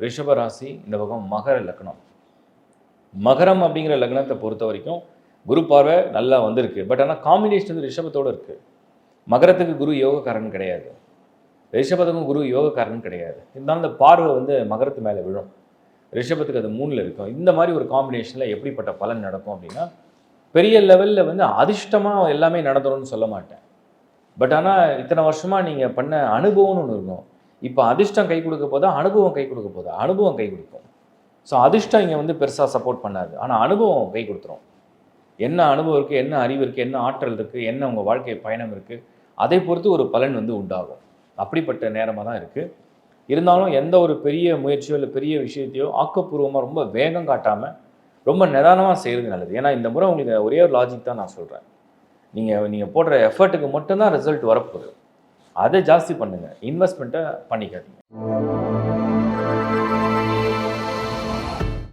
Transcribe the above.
ரிஷப ராசி, இந்த பக்கம் மகர லக்னம். மகரம் அப்படிங்கிற லக்னத்தை பொறுத்த வரைக்கும் குரு பார்வை நல்லா வந்திருக்கு. பட் ஆனால் காம்பினேஷன் வந்து ரிஷபத்தோடு இருக்குது. மகரத்துக்கு குரு யோகக்காரன் கிடையாது, ரிஷபத்துக்கும் குரு யோகக்காரன் கிடையாது. இருந்தாலும் இந்த பார்வை வந்து மகரத்து மேலே விழும், ரிஷபத்துக்கு அது 3ல் இருக்கும். இந்த மாதிரி ஒரு காம்பினேஷனில் எப்படிப்பட்ட பலன் நடக்கும் அப்படின்னா, பெரிய லெவலில் வந்து அதிர்ஷ்டமாக எல்லாமே நடந்துரும்னு சொல்ல மாட்டேன். பட் ஆனால் இத்தனை வருஷமாக நீங்கள் பண்ண அனுபவம்னு ஒன்று இருக்கும். இப்போ அதிர்ஷ்டம் கை கொடுக்க போதா, அனுபவம் கை கொடுக்க போதா? அனுபவம் கை கொடுக்கும். ஸோ அதிர்ஷ்டம் இங்கே வந்து பெருசாக சப்போர்ட் பண்ணாது, ஆனால் அனுபவம் கை கொடுத்துரும். என்ன அனுபவம் இருக்குது, என்ன அறிவு இருக்குது, என்ன ஆற்றல் இருக்குது, என்ன உங்கள் வாழ்க்கை பயணம் இருக்குது, அதை பொறுத்து ஒரு பலன் வந்து உண்டாகும். அப்படிப்பட்ட நேரமாக தான் இருக்குது. இருந்தாலும் எந்த ஒரு பெரிய முயற்சியோ இல்லை பெரிய விஷயத்தையோ ஆக்கப்பூர்வமாக ரொம்ப வேகம் காட்டாமல் ரொம்ப நிதானமாக செய்கிறது நல்லது. ஏன்னா இந்த முறை உங்களுக்கு ஒரே ஒரு லாஜிக் தான் நான் சொல்கிறேன். நீங்கள் போடுற எஃபர்ட்டுக்கு மட்டும்தான் ரிசல்ட் வரப்போகுது. அதை ஜாஸ்தி பண்ணுங்கள், இன்வெஸ்ட்மெண்ட்டை பண்ணிக்காதீங்க.